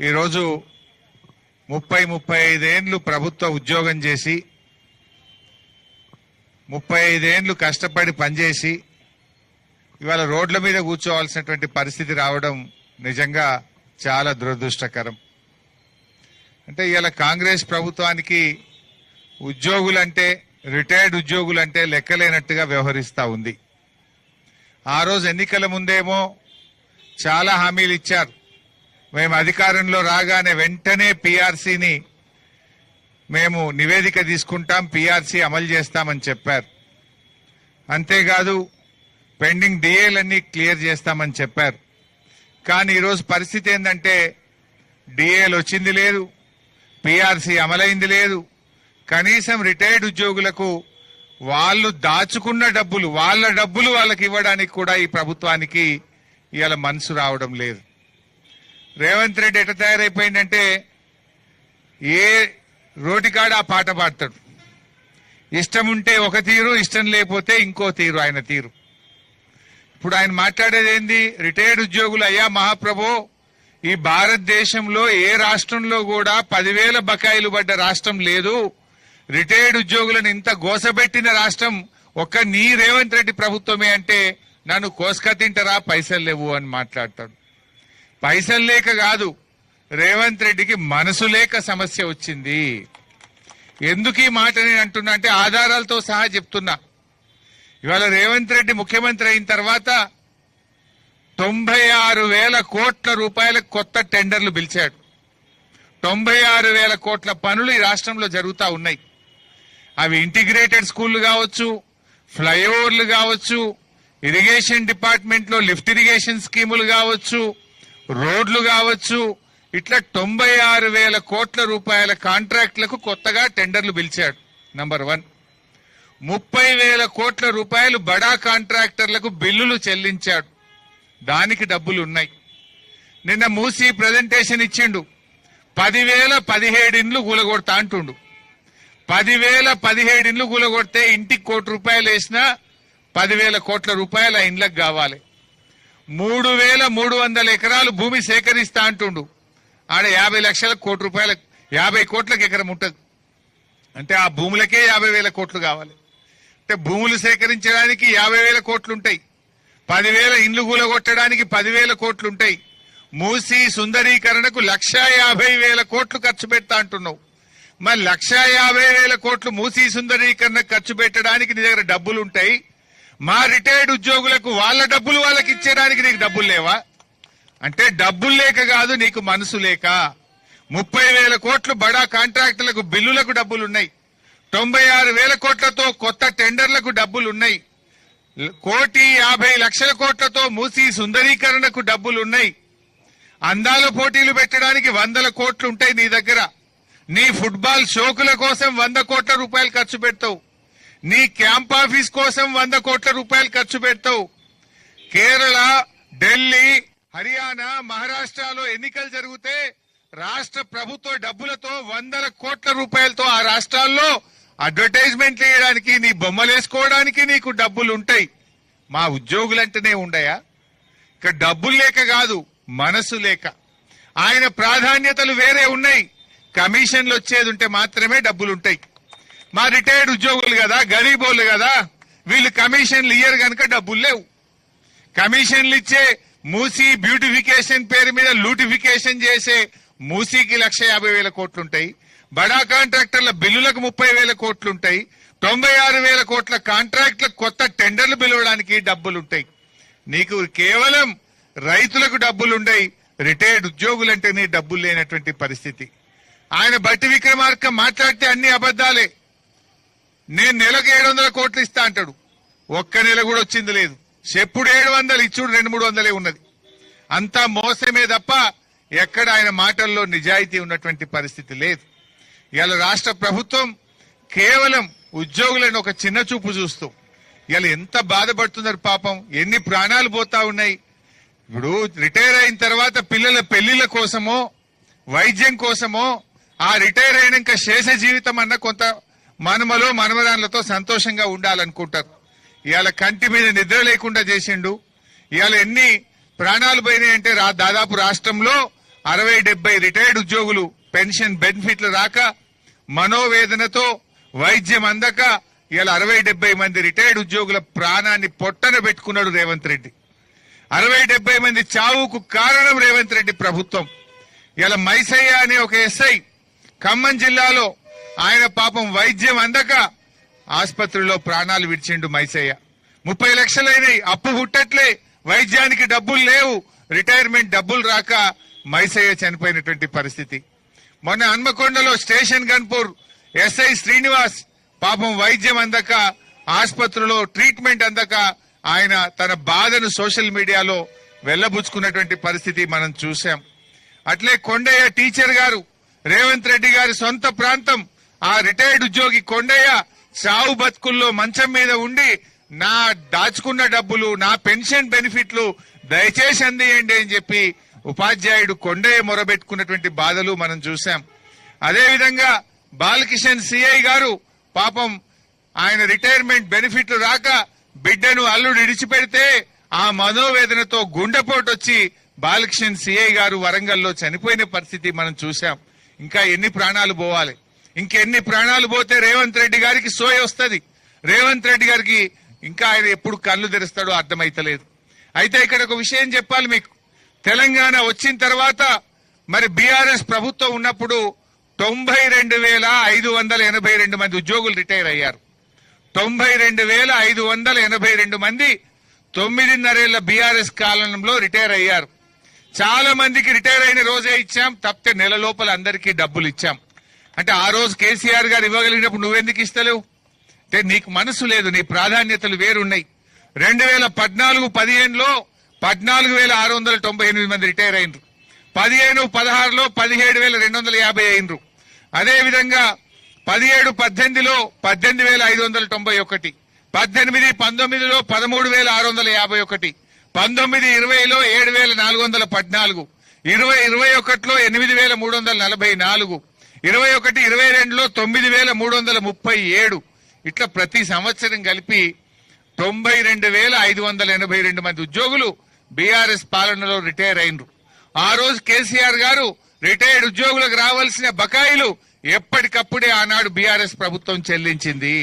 ఈరోజు 35 ఏళ్ళు ప్రభుత్వ ఉద్యోగం చేసి 35 ఏళ్ళు కష్టపడి పనిచేసి ఇవాళ రోడ్ల మీద కూర్చోవాల్సినటువంటి పరిస్థితి రావడం నిజంగా చాలా దురదృష్టకరం. అంటే ఇవాళ కాంగ్రెస్ ప్రభుత్వానికి ఉద్యోగులంటే రిటైర్డ్ ఉద్యోగులంటే లెక్కలేనట్టుగా వ్యవహరిస్తూ ఉంది. ఆ రోజు ఎన్నికల ముందేమో చాలా హామీలు ఇచ్చారు. మేము అధికారంలో రాగానే వెంటనే పీఆర్సీని మేము నివేదిక తీసుకుంటాం, పీఆర్సీ అమలు చేస్తామని చెప్పారు. అంతేకాదు పెండింగ్ డిఏలన్నీ క్లియర్ చేస్తామని చెప్పారు. కానీ ఈరోజు పరిస్థితి ఏంటంటే డిఏలు వచ్చింది లేదు, పీఆర్సీ అమలైంది లేదు. కనీసం రిటైర్డ్ ఉద్యోగులకు వాళ్ళు దాచుకున్న డబ్బులు వాళ్ళ డబ్బులు వాళ్ళకి ఇవ్వడానికి కూడా ఈ ప్రభుత్వానికి ఇవాళ మనసు రావడం లేదు. రేవంత్ రెడ్డి ఎట్లా తయారైపోయిందంటే ఏ రోటికాడ ఆ పాట పాడతాడు. ఇష్టం ఉంటే ఒక తీరు, ఇష్టం లేకపోతే ఇంకో తీరు ఆయన తీరు. ఇప్పుడు ఆయన మాట్లాడేది ఏంది? రిటైర్డ్ ఉద్యోగులు అయ్యా మహాప్రభో, ఈ భారతదేశంలో ఏ రాష్ట్రంలో కూడా 10,000 బకాయిలు పడ్డ రాష్ట్రం లేదు. రిటైర్డ్ ఉద్యోగులను ఇంత గోసబెట్టిన రాష్ట్రం ఒక్క నీ రేవంత్ రెడ్డి ప్రభుత్వమే అంటే నన్ను కోసుక తింటారా, పైసలు లేవు అని మాట్లాడతాడు. పైసలు లేక కాదు, రేవంత్ రెడ్డికి మనసు లేక సమస్య వచ్చింది. ఎందుకు ఈ మాట నేను అంటున్నా అంటే ఆధారాలతో సహా చెప్తున్నా. ఇవాళ రేవంత్ రెడ్డి ముఖ్యమంత్రి అయిన తర్వాత 96,000 కోట్ల రూపాయల కొత్త టెండర్లు పిలిచాడు. 96,000 కోట్ల పనులు ఈ రాష్ట్రంలో జరుగుతూ ఉన్నాయి. అవి ఇంటిగ్రేటెడ్ స్కూళ్లు కావచ్చు, ఫ్లైఓవర్లు కావచ్చు, ఇరిగేషన్ డిపార్ట్మెంట్ లో లిఫ్ట్ ఇరిగేషన్ స్కీములు కావచ్చు, రోడ్లు కావచ్చు. ఇట్లా 96,000 కోట్ల రూపాయల కాంట్రాక్టులకు కొత్తగా టెండర్లు పిలిచాడు. నంబర్ 1. 30,000 కోట్ల రూపాయలు బడా కాంట్రాక్టర్లకు బిల్లులు చెల్లించాడు. దానికి డబ్బులు ఉన్నాయి. నిన్న మూసి ప్రజెంటేషన్ ఇచ్చిండు. 10,017 ఇండ్లు కూలగొడతా అంటుండు. 10,017 ఇండ్లు కూలగొడితే ఇంటికి ₹1,00,00,000 వేసినా 10,000 కోట్ల రూపాయల ఇండ్లకు కావాలి. 3,300 ఎకరాలు భూమి సేకరిస్తా అంటుండు. ఆడ 50 లక్షల కోట్ల రూపాయల 50 కోట్లకు ఎకరం ఉంటుంది. అంటే ఆ భూములకే 50,000 కోట్లు కావాలి. అంటే భూములు సేకరించడానికి 50,000 కోట్లుంటాయి. 10,000 ఇండ్లు కూలగొట్టడానికి 10,000 కోట్లుంటాయి. మూసి సుందరీకరణకు 1,50,000 కోట్లు ఖర్చు పెడతా అంటున్నావు. మరి 1,50,000 కోట్లు మూసి సుందరీకరణ ఖర్చు పెట్టడానికి నీ దగ్గర డబ్బులుంటాయి. మా రిటైర్డ్ ఉద్యోగులకు వాళ్ళ డబ్బులు వాళ్ళకి ఇచ్చేయడానికి నీకు డబ్బులు లేవా? అంటే డబ్బులు లేక కాదు, నీకు మనసు లేక. 30,000 కోట్లు బడా కాంట్రాక్టులకు బిల్లులకు డబ్బులున్నాయి. 96,000 కోట్లతో కొత్త టెండర్లకు డబ్బులున్నాయి. 1,50,00,000 కోట్లతో మూసి సుందరీకరణకు డబ్బులున్నాయి. అందాల పోటీలు పెట్టడానికి 100 కోట్లు ఉంటాయి నీ దగ్గర. నీ ఫుట్బాల్ షోకుల కోసం 100 కోట్ల రూపాయలు ఖర్చు పెడతావు. నీ క్యాంప్ ఆఫీస్ కోసం 100 కోట్ల రూపాయలు ఖర్చు పెడతావు. కేరళ, ఢిల్లీ, హర్యానా, మహారాష్ట్రలో ఎన్నికలు జరిగితే రాష్ట్ర ప్రభుత్వ డబ్బులతో 100 కోట్ల రూపాయలతో ఆ రాష్ట్రాల్లో అడ్వర్టైజ్మెంట్లు వేయడానికి, నీ బొమ్మలేసుకోవడానికి నీకు డబ్బులు ఉంటాయి. మా ఉద్యోగులంటేనే ఉండయా? ఇక్కడ డబ్బులు లేక కాదు, మనసు లేక. ఆయన ప్రాధాన్యతలు వేరే ఉన్నాయి. కమిషన్లు వచ్చేది ఉంటే మాత్రమే డబ్బులుంటాయి. మా రిటైర్డ్ ఉద్యోగులు కదా, గరీబోళ్ళు కదా, వీళ్ళు కమిషన్లు ఇయ్యరు కనుక డబ్బులు లేవు. కమిషన్లు ఇచ్చే మూసీ బ్యూటిఫికేషన్ పేరు మీద లూటిఫికేషన్ చేసే మూసీకి 1,50,000 కోట్లుంటాయి. బడా కాంట్రాక్టర్ల బిల్లులకు 30,000 కోట్లుంటాయి. 96,000 కోట్ల కాంట్రాక్టులకు కొత్త టెండర్లు పిలవడానికి డబ్బులుంటాయి. నీకు కేవలం రైతులకు డబ్బులుండయి, రిటైర్డ్ ఉద్యోగులంటేనే డబ్బులు లేనటువంటి పరిస్థితి. ఆయన బట్టి విక్రమార్క మాట్లాడితే అన్ని అబద్దాలే. నేను నెలకు 700 కోట్లు ఇస్తా అంటాడు. ఒక్క నెల కూడా వచ్చింది లేదు. చెప్పుడు 700, ఇచ్చుడు 200-300 ఉన్నది. అంతా మోసమే తప్ప ఎక్కడ ఆయన మాటల్లో నిజాయితీ ఉన్నటువంటి పరిస్థితి లేదు. ఇవాళ రాష్ట్ర ప్రభుత్వం కేవలం ఉద్యోగులను ఒక చిన్న చూపు చూస్తూ ఇవాళ ఎంత బాధపడుతున్నారు పాపం. ఎన్ని ప్రాణాలు పోతా ఉన్నాయి. ఇప్పుడు రిటైర్ అయిన తర్వాత పిల్లల పెళ్లిళ్ల కోసమో వైద్యం కోసమో ఆ రిటైర్ అయినాక శేష జీవితం అన్న కొంత మనమలో మనమరాన్లతో సంతోషంగా ఉండాలనుకుంటారు. ఇవాళ కంటి మీద నిద్ర లేకుండా చేసిండు. ఇవాళ ఎన్ని ప్రాణాలు పోయినాయంటే దాదాపు రాష్ట్రంలో 60-70 రిటైర్డ్ ఉద్యోగులు పెన్షన్ బెనిఫిట్లు రాక మనోవేదనతో వైద్యం అందక ఇలా 60-70 మంది రిటైర్డ్ ఉద్యోగుల ప్రాణాన్ని పొట్టన పెట్టుకున్నాడు రేవంత్ రెడ్డి. 60-70 మంది చావుకు కారణం రేవంత్ రెడ్డి ప్రభుత్వం. ఇలా మైసయ్య అనే ఒక ఎస్ఐ ఖమ్మం జిల్లాలో ఆయన పాపం వైద్యం అందక ఆసుపత్రిలో ప్రాణాలు విడిచిండు మైసయ్య. 30 లక్షలైనవి, అప్పు పుట్టట్లే, వైద్యానికి డబ్బులు లేవు, రిటైర్మెంట్ డబ్బులు రాక మైసయ్య చనిపోయినటువంటి పరిస్థితి. మొన్న హన్మకొండలో స్టేషన్ గన్పూర్ ఎస్ఐ శ్రీనివాస్ పాపం వైద్యం అందక ఆసుపత్రిలో ట్రీట్మెంట్ అందక ఆయన తన బాధను సోషల్ మీడియాలో వెళ్లబుచ్చుకున్నటువంటి పరిస్థితి మనం చూశాం. అట్లే కొండయ్య టీచర్ గారు, రేవంత్ రెడ్డి గారి సొంత ప్రాంతం, ఆ రిటైర్డ్ ఉద్యోగి కొండయ్య చావు బతుకుల్లో మంచం మీద ఉండి నా దాచుకున్న డబ్బులు, నా పెన్షన్ బెనిఫిట్లు దయచేసి అందియండి అని చెప్పి ఉపాధ్యాయుడు కొండయ్య మొరబెట్టుకున్నటువంటి బాధలు మనం చూశాం. అదేవిధంగా బాలకిషన్ సిఐ గారు పాపం ఆయన రిటైర్మెంట్ బెనిఫిట్లు రాక బిడ్డను అల్లుడు ఇడిచిపెడితే ఆ మనోవేదనతో గుండెపోటు వచ్చి బాలకిషన్ సిఐ గారు వరంగల్లో చనిపోయిన పరిస్థితి మనం చూశాం. ఇంకా ఎన్ని ప్రాణాలు పోవాలి? ఇంకెన్ని ప్రాణాలు పోతే రేవంత్ రెడ్డి గారికి సోయ వస్తుంది? రేవంత్ రెడ్డి గారికి ఇంకా ఆయన ఎప్పుడు కళ్ళు తెరుస్తాడో అర్థమైతలేదు. అయితే ఇక్కడ ఒక విషయం చెప్పాలి మీకు. తెలంగాణ వచ్చిన తర్వాత మరి బీఆర్ఎస్ ప్రభుత్వం ఉన్నప్పుడు 92,582 మంది ఉద్యోగులు రిటైర్ అయ్యారు. 92,582 మంది 9.5 ఏళ్ల బీఆర్ఎస్ కాలంలో రిటైర్ అయ్యారు. చాలా మందికి రిటైర్ అయిన రోజే ఇచ్చాం, తప్పితే నెల లోపల అందరికీ డబ్బులు ఇచ్చాం. అంటే ఆ రోజు కేసీఆర్ గారు ఇవ్వగలిగినప్పుడు నువ్వెందుకు ఇస్తలేవు? అంటే నీకు మనసు లేదు, నీ ప్రాధాన్యతలు వేరున్నాయి. 2014-15లో 14,698 మంది రిటైర్ అయినరు. 15-16లో 17,250 అయినరు. అదేవిధంగా 17-18లో 18,591, 18-19లో 13,651, 19-20లో 7,414, 20-21లో 8,344, 21-22లో 9,337. ఇట్లా ప్రతి సంవత్సరం కలిపి 92,582 మంది ఉద్యోగులు బీఆర్ఎస్ పాలనలో రిటైర్ అయినరు. ఆ రోజు కేసీఆర్ గారు రిటైర్డ్ ఉద్యోగులకు రావాల్సిన బకాయిలు ఎప్పటికప్పుడే ఆనాడు బీఆర్ఎస్ ప్రభుత్వం చెల్లించింది.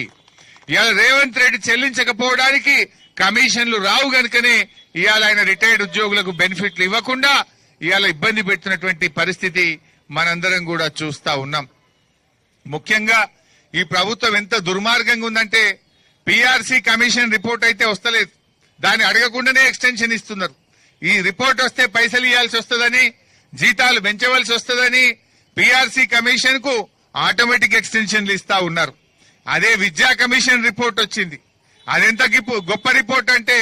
ఇవాళ రేవంత్ రెడ్డి చెల్లించకపోవడానికి కమిషన్లు రావు గనుకనే ఇవాళ ఆయన రిటైర్డ్ ఉద్యోగులకు బెనిఫిట్లు ఇవ్వకుండా ఇవాళ ఇబ్బంది పెడుతున్నటువంటి పరిస్థితి మనందరం కూడా చూస్తా ఉన్నాం. ముఖ్యంగా ఈ ప్రభుత్వం ఎంత దుర్మార్గంగా ఉందంటే పీఆర్సీ కమిషన్ రిపోర్ట్ అయితే వస్తలేదు, దాన్ని అడగకుండానే ఎక్స్టెన్షన్ ఇస్తున్నారు. ఈ రిపోర్ట్ వస్తే పైసలు ఇవ్వాల్సి వస్తుందని, జీతాలు పెంచవలసి వస్తుందని పీఆర్సీ కమిషన్ కు ఆటోమేటిక్ ఎక్స్టెన్షన్లు ఇస్తా ఉన్నారు. అదే విద్యా కమిషన్ రిపోర్ట్ వచ్చింది. అదెంత గొప్ప రిపోర్ట్ అంటే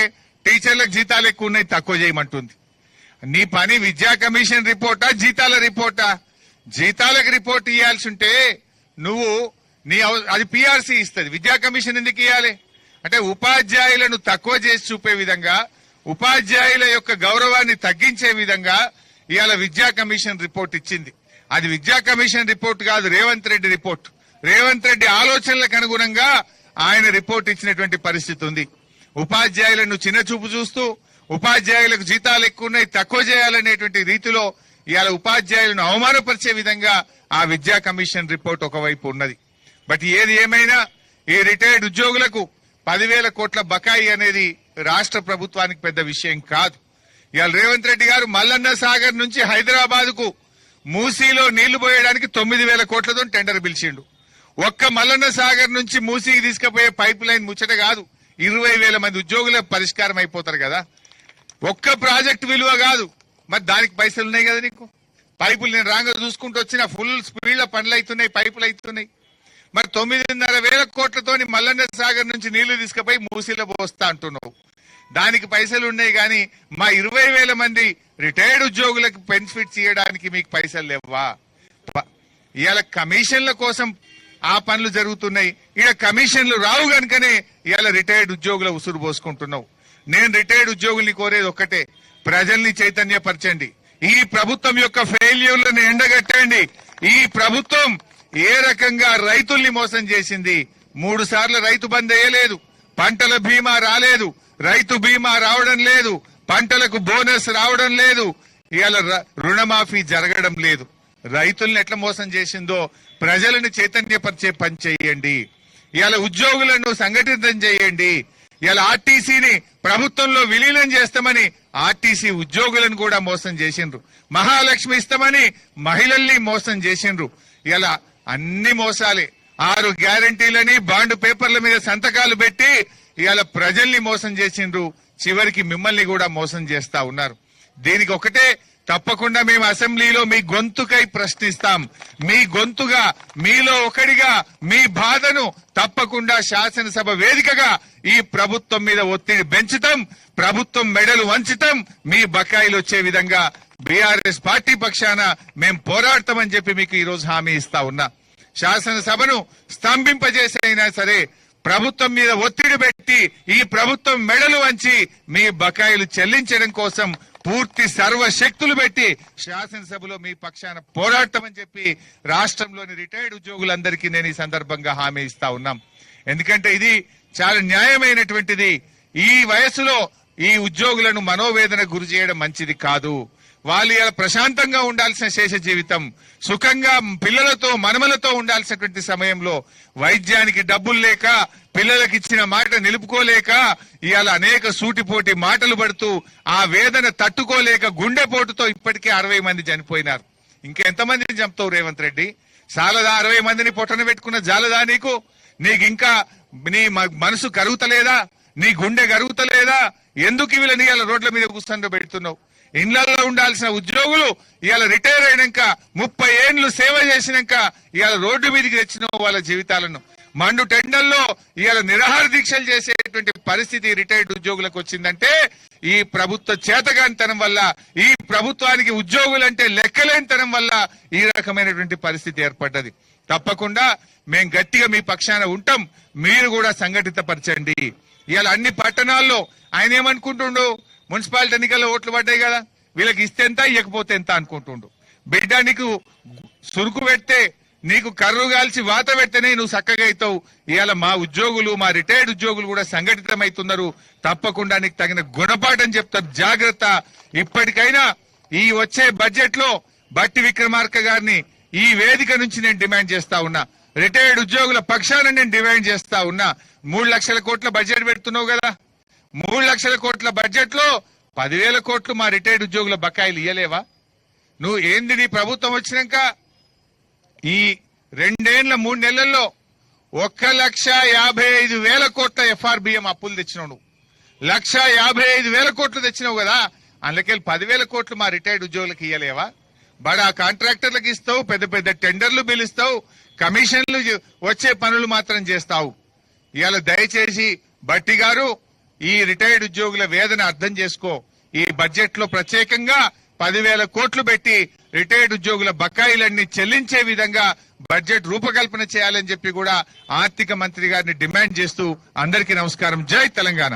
టీచర్లకు జీతాలు ఎక్కువ ఉన్నాయి, తక్కువ చేయమంటుంది. నీ పని విద్యా కమిషన్ రిపోర్టా, జీతాల రిపోర్టా? జీతాలకు రిపోర్ట్ ఇవ్వాల్సి ఉంటే నువ్వు అది పీఆర్సీ ఇస్తుంది, విద్యా కమిషన్ ఎందుకు ఇవ్వాలి? అంటే ఉపాధ్యాయులను తక్కువ చేసి చూపే విధంగా, ఉపాధ్యాయుల యొక్క గౌరవాన్ని తగ్గించే విధంగా ఇవాళ విద్యా కమిషన్ రిపోర్ట్ ఇచ్చింది. అది విద్యా కమిషన్ రిపోర్ట్ కాదు, రేవంత్ రెడ్డి రిపోర్ట్. రేవంత్ రెడ్డి ఆలోచనలకు అనుగుణంగా ఆయన రిపోర్ట్ ఇచ్చినటువంటి పరిస్థితి ఉంది. ఉపాధ్యాయులను చిన్న చూపు చూస్తూ ఉపాధ్యాయులకు జీతాలు ఎక్కువ ఉన్నాయి, తక్కువ చేయాలనేటువంటి రీతిలో ఇవాళ ఉపాధ్యాయులను అవమానపరిచే విధంగా ఆ విద్యా కమిషన్ రిపోర్ట్ ఒకవైపు ఉన్నది. బట్ ఏది ఏమైనా ఈ రిటైర్డ్ ఉద్యోగులకు 10,000 కోట్ల బకాయి అనేది రాష్ట్ర ప్రభుత్వానికి పెద్ద విషయం కాదు. ఇవాళ రేవంత్ రెడ్డి గారు మల్లన్న సాగర్ నుంచి హైదరాబాద్ కు మూసీలో నీళ్లు పోయడానికి 9,000 కోట్లతో టెండర్ పిలిచిండు. ఒక్క మల్లన్న సాగర్ నుంచి మూసీకి తీసుకుపోయే పైప్ లైన్ ముచ్చట కాదు, 20,000 మంది ఉద్యోగులకు పరిష్కారం అయిపోతారు కదా. ఒక్క ప్రాజెక్ట్ విలువ కాదు, మరి దానికి పైసలు ఉన్నాయి కదా నీకు. పైపులు నేను రాంగ చూసుకుంటూ వచ్చిన ఫుల్ స్పీడ్ లో పనులు అవుతున్నాయి, పైపులు అవుతున్నాయి. మరి 9,500 కోట్లతోని మల్లన్న సాగర్ నుంచి నీళ్లు తీసుకుపోయి మూసీలో పోస్తా అంటున్నావు. దానికి పైసలు ఉన్నాయి కానీ మా 20,000 మంది రిటైర్డ్ ఉద్యోగులకు బెనిఫిట్స్ ఇవ్వడానికి మీకు పైసలు లేవా? ఇవాళ కమిషన్ల కోసం ఆ పనులు జరుగుతున్నాయి, ఇక కమిషన్లు రావు గనుకనే ఇవాళ రిటైర్డ్ ఉద్యోగుల ఉసురు పోసుకుంటున్నావు. నేను రిటైర్డ్ ఉద్యోగుల్ని కోరేది ఒక్కటే, ప్రజల్ని చైతన్యపరచండి. ఈ ప్రభుత్వం యొక్క ఫెయిల్యూర్లను ఎండగట్టండి. ఈ ప్రభుత్వం ఏ రకంగా రైతుల్ని మోసం చేసింది. 3 సార్లు రైతు బంద్ వేయలేదు, పంటల బీమా రాలేదు, రైతు బీమా రావడం లేదు, పంటలకు బోనస్ రావడం లేదు. ఇవాళ రుణమాఫీ జరగడం లేదు. రైతుల్ని ఎట్లా మోసం చేసిందో ప్రజలను చైతన్యపరిచే పని చేయండి. ఇవాళ ఉద్యోగులను సంఘటితం చేయండి. ఇవాళ ఆర్టీసీని ప్రభుత్వంలో విలీనం చేస్తామని ఆర్టీసీ ఉద్యోగులను కూడా మోసం చేసిండ్రు. మహాలక్ష్మి ఇస్తామని మహిళల్ని మోసం చేసిండ్రు. ఇలా అన్ని మోసాలే. 6 గ్యారంటీలని బాండ్ పేపర్ల మీద సంతకాలు పెట్టి ఇవాళ ప్రజల్ని మోసం చేసిండ్రు. చివరికి మిమ్మల్ని కూడా మోసం చేస్తా ఉన్నారు. దీనికి ఒకటే, తప్పకుండా మేము అసెంబ్లీలో మీ గొంతుకై ప్రశ్నిస్తాం. మీ గొంతుగా, మీలో ఒకడిగా మీ బాధను తప్పకుండా శాసనసభ వేదికగా ఈ ప్రభుత్వం మీద ఒత్తిడి పెంచుతాం. ప్రభుత్వం మెడలు వంచుతాం. మీ బకాయిలు వచ్చే విధంగా బీఆర్ఎస్ పార్టీ పక్షాన మేము పోరాడతామని చెప్పి మీకు ఈ రోజు హామీ ఇస్తా ఉన్నా. శాసనసభను స్తంభింపజేసైనా సరే ప్రభుత్వం మీద ఒత్తిడి పెట్టి ఈ ప్రభుత్వం మెడలు వంచి మీ బకాయిలు చెల్లించడం కోసం పూర్తి సర్వశక్తులు పెట్టి శాసనసభలో మీ పక్షాన పోరాడతామని చెప్పి రాష్ట్రంలోని రిటైర్డ్ ఉద్యోగులందరికీ నేను ఈ సందర్భంగా హామీ ఇస్తా ఉన్నాం. ఎందుకంటే ఇది చాలా న్యాయమైనటువంటిది. ఈ వయసులో ఈ ఉద్యోగులను మనోవేదన గురి చేయడం మంచిది కాదు. వాళ్ళు ఇలా ప్రశాంతంగా ఉండాల్సిన శేష జీవితం, సుఖంగా పిల్లలతో మనమలతో ఉండాల్సినటువంటి సమయంలో వైద్యానికి డబ్బులు లేక, పిల్లలకు ఇచ్చిన మాట నిలుపుకోలేక ఇవాళ అనేక సూటిపోటి మాటలు పడుతూ ఆ వేదన తట్టుకోలేక గుండెపోటుతో ఇప్పటికే 60 మంది చనిపోయినారు. ఇంకెంతమందిని చంపుతావు రేవంత్ రెడ్డి? చాలదా 60 మందిని పొట్టన పెట్టుకున్న జాలదా నీకు? ఇంకా నీ మనసు కరుగుతలేదా? నీ గుండె కరుగుతలేదా? ఎందుకు వీళ్ళని ఇవాళ రోడ్ల మీద కూర్చొని పెడుతున్నావు? ఇళ్లలో ఉండాల్సిన ఉద్యోగులు ఇవాళ రిటైర్ అయినాక 30 ఏళ్లు సేవ చేసినాక ఇవాళ రోడ్డు మీదకి తెచ్చిన వాళ్ళ జీవితాలను మండు టెండల్లో ఇవాళ నిరాహార దీక్షలు చేసేటువంటి పరిస్థితి రిటైర్డ్ ఉద్యోగులకు వచ్చిందంటే ఈ ప్రభుత్వ చేతగానితనం వల్ల, ఈ ప్రభుత్వానికి ఉద్యోగులంటే లెక్కలేనితనం వల్ల ఈ రకమైనటువంటి పరిస్థితి ఏర్పడ్డది. తప్పకుండా మేము గట్టిగా మీ పక్షాన ఉంటాం. మీరు కూడా సంఘటిత పరచండి. ఇవాళ అన్ని పట్టణాల్లో ఆయన ఏమనుకుంటుండు, మున్సిపాలిటీ ఎన్నికల్లో ఓట్లు పడ్డాయి కదా, వీళ్ళకి ఇస్తే ఎంత, ఇవ్వకపోతే ఎంత అనుకుంటుండు. బిడ్డ నీకు సురుకు పెడితే, నీకు కర్రు కాల్చి వాత పెడితేనే నువ్వు చక్కగా అవుతావు. ఇవాళ మా ఉద్యోగులు, మా రిటైర్డ్ ఉద్యోగులు కూడా సంఘటితమవుతున్నారు. తప్పకుండా నీకు తగిన గుణపాఠం చెప్తారు. జాగ్రత్త. ఇప్పటికైనా ఈ వచ్చే బడ్జెట్ లో బట్టి విక్రమార్క గారిని ఈ వేదిక నుంచి నేను డిమాండ్ చేస్తా ఉన్నా. రిటైర్డ్ ఉద్యోగుల పక్షాన నేను డిమాండ్ చేస్తా ఉన్నా. 3 లక్షల కోట్ల బడ్జెట్ పెడుతున్నావు కదా, 3 లక్షల కోట్ల బడ్జెట్ లో 10,000 కోట్లు మా రిటైర్డ్ ఉద్యోగుల బకాయిలు ఇయ్యలేవా? నువ్వు ఏంది నీ ప్రభుత్వం వచ్చినాక ఈ 2 ఏళ్ల 3 నెలల్లో 1,55,000 కోట్ల FRBM అప్పులు తెచ్చినావు. నువ్వు 1,55,000 కోట్లు తెచ్చినావు కదా, అందుకెళ్ళి 10,000 కోట్లు మా రిటైర్డ్ ఉద్యోగులకు ఇయ్యలేవా? బడా కాంట్రాక్టర్లకు ఇస్తావు, పెద్ద పెద్ద టెండర్లు పిలుస్తావు, కమిషన్లు వచ్చే పనులు మాత్రం చేస్తావు. ఇవాళ దయచేసి బట్టి గారు ఈ రిటైర్డ్ ఉద్యోగుల వేదన అర్థం చేసుకో. ఈ బడ్జెట్ లో ప్రత్యేకంగా 10,000 కోట్లు పెట్టి రిటైర్డ్ ఉద్యోగుల బకాయిలన్నీ చెల్లించే విధంగా బడ్జెట్ రూపకల్పన చేయాలని చెప్పి కూడా ఆర్థిక మంత్రి గారిని డిమాండ్ చేస్తూ అందరికీ నమస్కారం. జై తెలంగాణ.